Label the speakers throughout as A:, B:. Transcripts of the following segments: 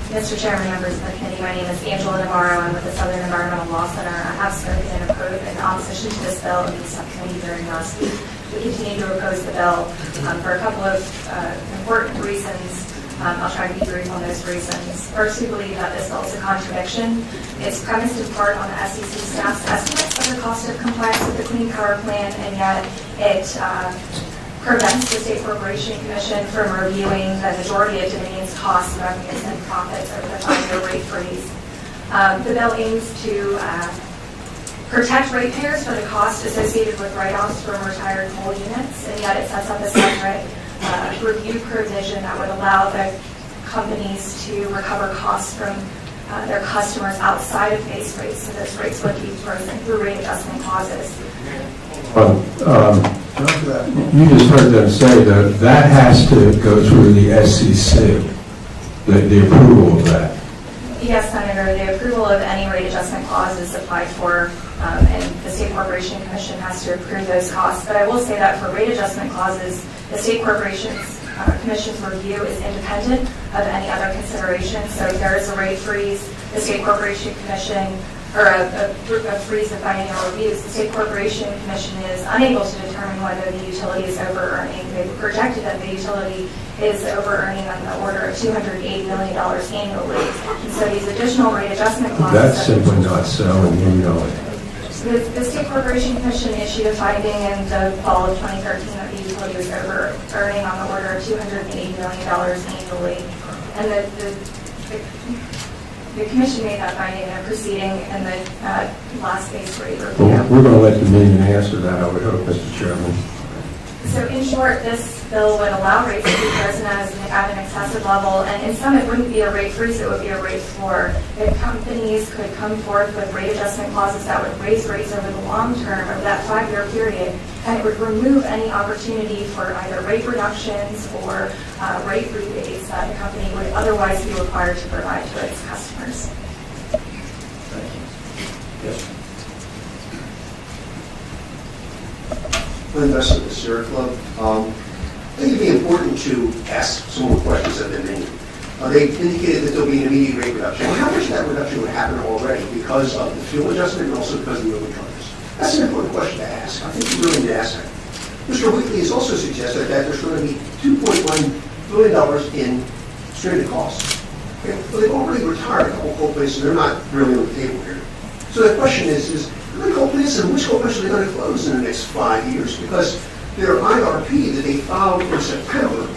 A: Mr. Chairman, members of the committee, my name is Angela Navarro. I'm with the Southern Environmental Law Center. I have spoken in opposition to this bill in the subcommittee during last week. We continue to oppose the bill for a couple of important reasons. I'll try to be brief on those reasons. First, we believe that this bill is a contradiction. It's premised in part on the SEC staff's estimates of the cost of compliance with the Clean Power Plan, and yet it prevents the State Corporation Commission from reviewing the majority of Dominion's costs, revenues, and profits over the 5-year rate freeze. The bill aims to protect ratepayers for the cost associated with write-offs from retired coal units, and yet it sets up a separate review provision that would allow the companies to recover costs from their customers outside of base rates, so those rates would be frozen through rate adjustment clauses.
B: You just heard them say that that has to go through the SEC, the approval of that.
A: Yes, Senator, the approval of any rate adjustment clause is applied for, and the State Corporation Commission has to approve those costs. But I will say that for rate adjustment clauses, the State Corporation's Commission's review is independent of any other considerations. So if there is a rate freeze, the State Corporation Commission, or a freeze of biennial reviews, the State Corporation Commission is unable to determine whether the utility is over-earning. They've projected that the utility is over-earning on the order of $280 million annually. And so these additional rate adjustment clauses...
B: That's simply not so, and you know it.
A: The State Corporation Commission issued a finding in the fall of 2013 that the utility was over-earning on the order of $280 million annually. And the Commission made that finding in a proceeding in the last base rate review.
B: Well, we're going to let the Dominion answer that, I would hope, Mr. Chairman.
A: So in short, this bill would allow rates to be frozen at an excessive level, and in some it wouldn't be a rate freeze, it would be a rate floor. If companies could come forth with rate adjustment clauses that would raise rates over the long term, over that 5-year period, and it would remove any opportunity for either rate reductions or rate rebates that the company would otherwise be required to provide to its customers.
B: Thank you. Yes.
C: Investor at the Sierra Club. I think it'd be important to ask some more questions of the menu. They indicated that there'll be an immediate rate reduction. Well, how much of that reduction would happen already because of the fuel adjustment and also because of the overcharges? That's an important question to ask. I think you really need to ask that. Mr. Wheatley has also suggested that there's going to be $2.1 billion in stranded costs. Okay? Well, they've already retired a couple coal plants, and they're not really on the table here. So the question is how many coal plants and which coal plants are they going to close in the next 5 years? Because their IRP that they filed in September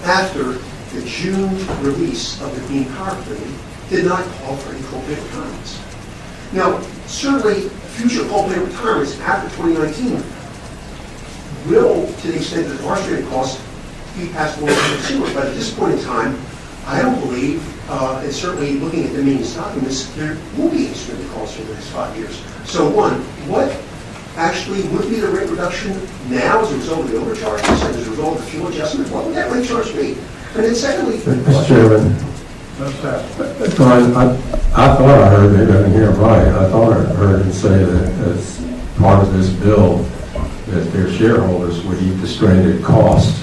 C: after the June release of the Clean Power Plan did not call for any coal plant retirements. Now, certainly future coal plant retirements after 2019 will, to the extent that our stranded costs, be passed along to the consumer. But at this point in time, I don't believe, and certainly looking at the Dominion's documents, there will be stranded costs for the next 5 years. So one, what actually would be the rate reduction now as a result of the overcharges and as a result of the fuel adjustment? What would that rate charge be? And then secondly,
B: Mr. Chairman, I thought I heard, maybe I didn't hear it right, I thought I heard him say that as part of this bill that their shareholders would eat the stranded cost,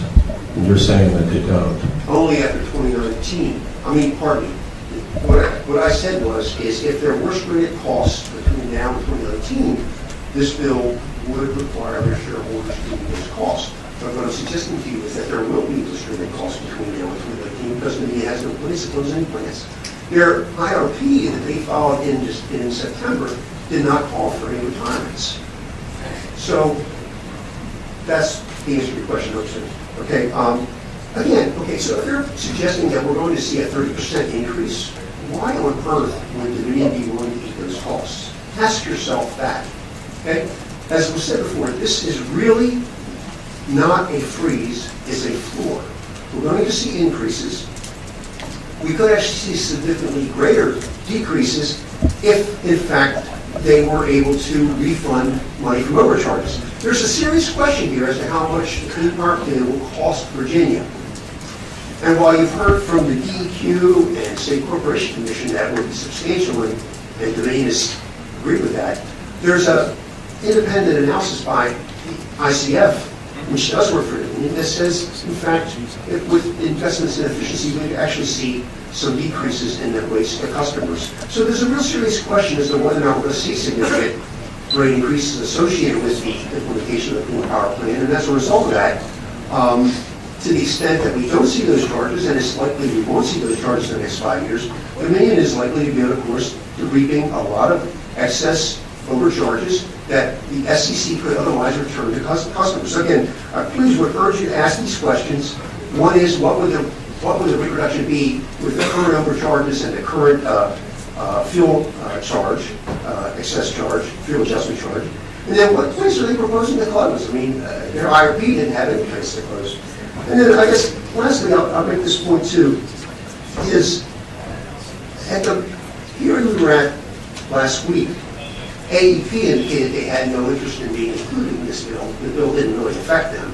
B: and you're saying that they don't.
C: only after 2019. Pardon me. What I said is if there were stranded costs between now and 2019, this bill would require their shareholders to eat those costs. But what I'm suggesting to you is that there will be stranded costs between now and 2019 because Dominion has no place to close any plants. Their IRP that they filed in September did not call for any retirements. So that's the answer to your question, okay? So if they're suggesting that we're going to see a 30% increase, why on earth would Dominion be willing to eat those costs? Ask yourself that, okay? As was said before, this is really not a freeze, it's a floor. We're going to see increases. We could actually see significantly greater decreases if, in fact, they were able to refund money from overcharges. There's a serious question here as to how much the Clean Power Plan will cost Virginia. And while you've heard from the DEQ and State Corporation Commission that would be substantial, and Dominion has agreed with that, there's an independent analysis by the ICF, which does work for Dominion, that says, in fact, with investments in efficiency, we actually see some decreases in the rates to customers. So there's a real serious question as to whether or not we're going to see significant rate increases associated with the implementation of the Clean Power Plan. And as a result of that, to the extent that we don't see those charges, and it's likely we won't see those charges in the next 5 years, Dominion is likely to be on a course to reaping a lot of excess overcharges that the SEC could otherwise return to customers. So again, please would urge you to ask these questions. One is, what would the reproduction be with the current overcharges and the current fuel charge, excess charge, fuel adjustment charge? And then what place are they proposing to close? I mean, their IRP didn't have any place to close. And then I guess lastly, I'll make this point too, is at the hearing we were at last week, AEP indicated they had no interest in being included in this bill. The bill didn't really affect them,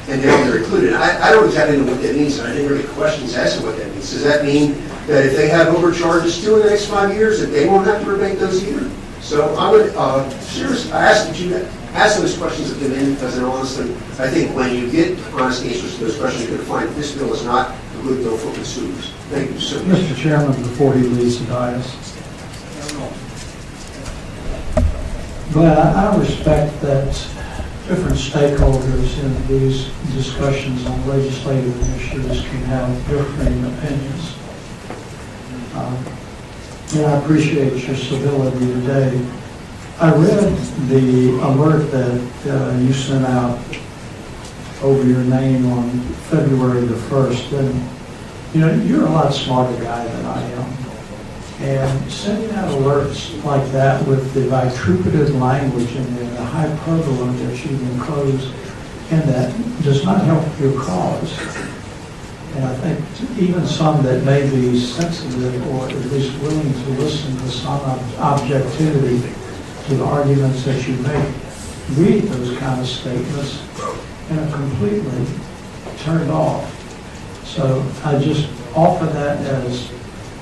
C: and now they're included. I don't exactly know what that means, and I didn't really get questions as to what that means. Does that mean that if they have overcharges too in the next 5 years, that they won't have to rebate those either? So I would seriously, I ask that you ask those questions of Dominion, because honestly, I think when you get honest answers to those questions, you're going to find that this bill is not a good bill for consumers. Thank you so much.
D: Mr. Chairman, before he leaves the dais, Glenn, I respect that different stakeholders in these discussions on legislative initiatives can have differing opinions. And I appreciate your civility today. I read the alert that you sent out over your name on February the 1st, and you know, you're a lot smarter guy than I am. And sending out alerts like that with the vituperative language and the hyperbole that you enclose in that does not help your cause. And I think even some that may be sensitive or at least willing to listen to some objectivity to the arguments that you make, read those kind of statements and are completely turned off. So I just offer that as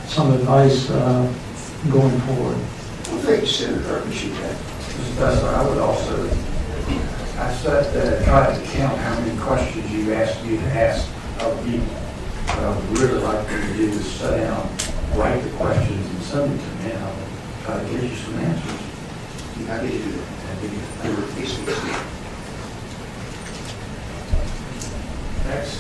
D: some advice going forward.
C: Well, thank you, Senator. I appreciate that.
E: Mr. Tesler, I would also, I tried to count how many questions you asked me to ask of me. What I would really like you to do is sit down, write the questions, and send them to me, and I'll try to get you some answers.
C: I'm happy to do that.
E: Next.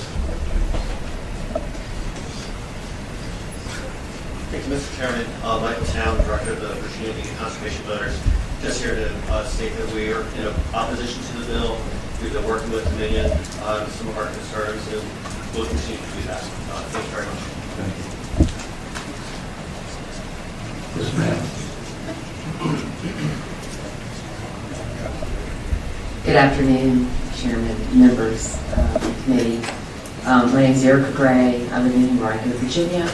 F: Thank you, Mr. Chairman. Michael Town, Director of the Virginia League of Conservation Voters. Just here to state that we are in opposition to the bill. We've been working with Dominion on some of our concerns, and we'll continue to do that. Thank you very much.
E: Yes, ma'am.
G: Good afternoon, Chairman, members of the committee. My name is Erica Gray. I live in Henrico, Virginia.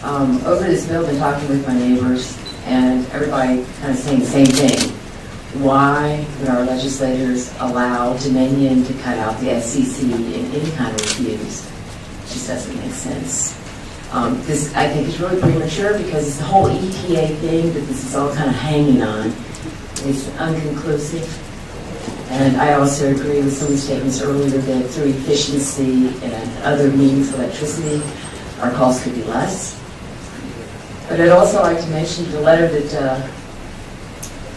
G: Over this bill, I've been talking with my neighbors, and everybody kind of saying the same thing. Why would our legislators allow Dominion to cut out the SEC in any kind of reviews? It just doesn't make sense. This, I think, is really premature because it's the whole EPA thing that this is all kind of hanging on. It's unconclusive. And I also agree with some of the statements earlier that through efficiency and other means of electricity, our costs could be less. But I'd also like to mention the letter that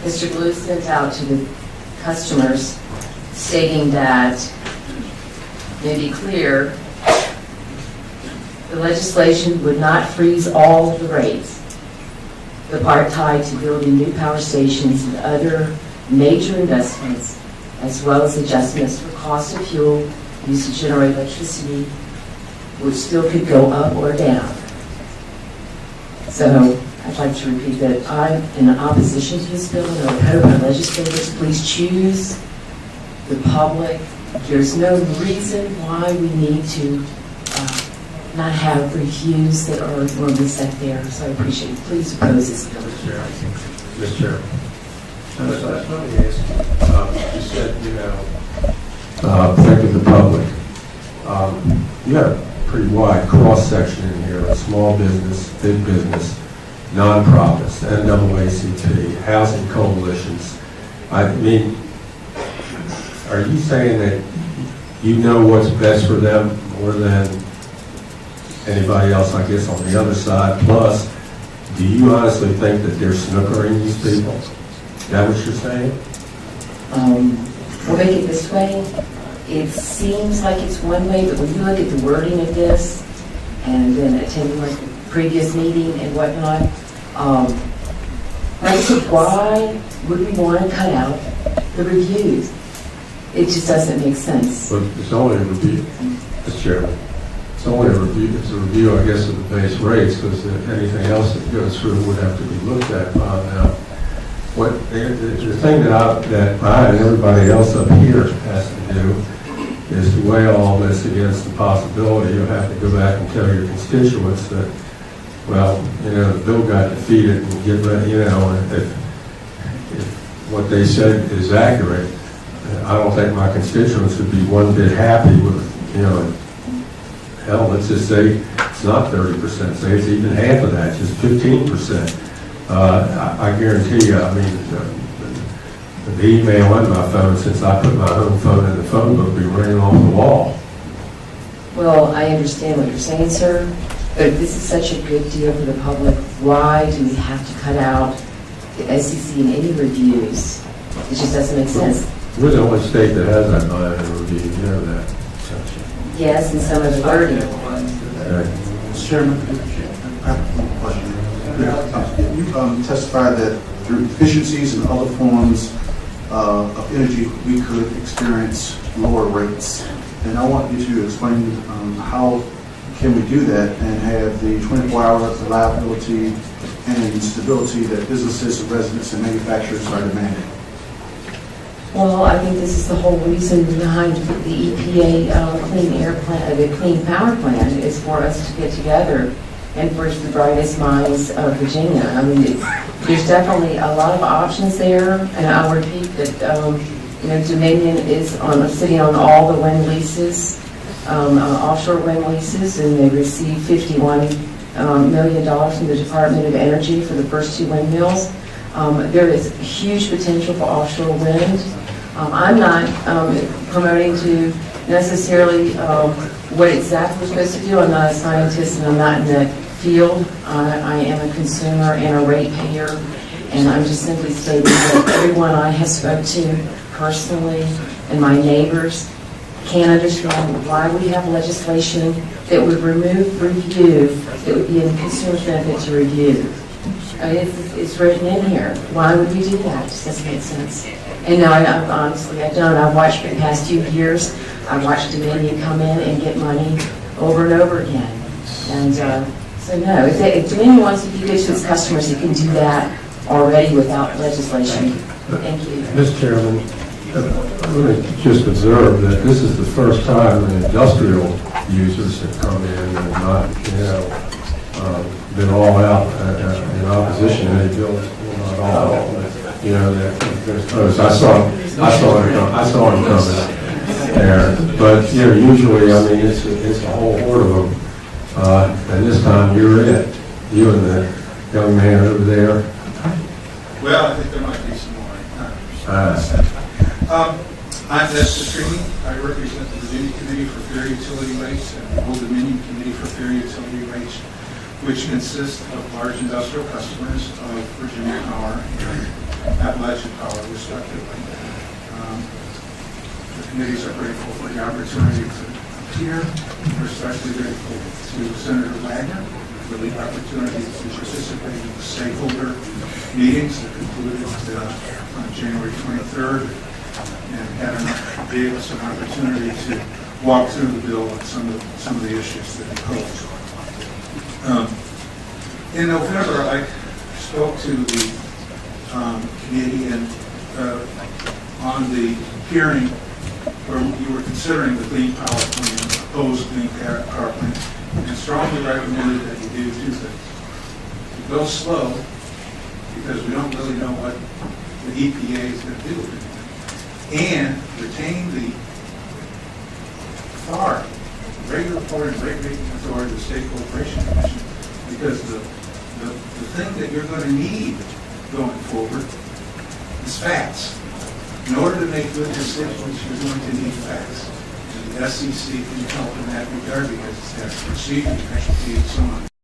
G: Mr. Blue sent out to the customers stating that, to be clear, the legislation would not freeze all the rates. The part tied to building new power stations and other major investments, as well as adjustments for cost of fuel used to generate electricity, which still could go up or down. So I'd like to repeat that I'm in opposition to this bill, and I would hope our legislators please choose the public. There's no reason why we need to not have reviews that are normally set there. So I appreciate it. Please oppose this bill.
B: Mr. Chairman.
E: Let me ask you.
B: You said, protecting the public. You have a pretty wide cross-section in here of small business, big business, nonprofits, NAACP, housing coalitions. I mean, are you saying that you know what's best for them more than anybody else, I guess, on the other side. Plus, do you honestly think that they're snookering these people? Is that what you're saying?
G: We'll make it this way. It seems like it's one way, but when you look at the wording of this, and then attending like the previous meeting and whatnot, like I said, why would we want to cut out the reviews? It just doesn't make sense.
B: But it's only a review, Mr. Chairman. It's only a review, it's a review, I guess, of the base rates, because anything else that goes through would have to be looked at. Now, the thing that I and everybody else up here has to do is to weigh all this against the possibility of having to go back and tell your constituents that, well, the bill got defeated and get ready, if what they said is accurate, I don't think my constituents would be one bit happy with, hell, let's just say it's not 30%, say it's even half of that, just 15%. I guarantee you, the email on my phone, since I put my home phone in the phone book, be ringing off the wall.
G: Well, I understand what you're saying, sir, but if this is such a good deal for the public, why do we have to cut out the SEC in any reviews? It just doesn't make sense.
B: We're the only state that has that biannual review, you know that.
G: Yes, and some of the wording.
B: Okay.
H: Chairman, I have one question. You testified that through efficiencies and other forms of energy, we could experience lower rates. And I want you to explain how can we do that and have the 24-hour reliability and stability that businesses, residents, and manufacturers are demanding.
G: Well, I think this is the whole reason behind the EPA Clean Air Plan, the Clean Power Plan, is for us to get together and for the brightest minds of Virginia. There's definitely a lot of options there, and I'll repeat that Dominion is sitting on all the wind leases, offshore wind leases, and they received $51 million from the Department of Energy for the first 2 windmills. There is huge potential for offshore wind. I'm not promoting to necessarily what exactly we're supposed to do. I'm not a scientist and I'm not in that field. I am a consumer and a ratepayer, and I'm just simply stating that everyone I have spoke to personally and my neighbors can't understand why we have legislation that would remove review that would be in consumer's benefit to review. It's written in here. Why would we do that? It just doesn't make sense. And no, honestly, I don't. I've watched for the past 2 years. I've watched Dominion come in and get money over and over again. And so no, if Dominion wants to be good to its customers, it can do that already without legislation. Thank you.
B: Mr. Chairman, let me just observe that this is the first time the industrial users have come in and not, been all out in opposition to any bill. Not all, but, I saw him coming there. But usually, it's a whole horde of them. And this time, you're it. You and the young man over there.
I: Well, I think there might be some more. I'm S.b.1349. I represent the Virginia Committee for Fair Utility Rates and the Old Dominion Committee for Fair Utility Rates, which consists of large industrial customers of Virginia Power and Appalachian Power, respectively. The committees are grateful for the opportunity to appear. We're especially grateful to Senator Wagner for the opportunity to participate in the stakeholder meetings that concluded on January 23rd and gave us an opportunity to walk through the bill and some of the issues that it posed. In November, I spoke to the committee and on the hearing where you were considering the Clean Power Plan, proposed Clean Power Plan, and strongly recommended that you do 2 things. Go slow, because we don't really know what the EPA is going to do with it, and retain the authority, regulatory and rate-making authority of the State Corporation Commission, because the thing that you're going to need going forward is facts. In order to make good decisions, you're going to need facts. And the SEC can help in that regard because it has procedures, expertise, and so on.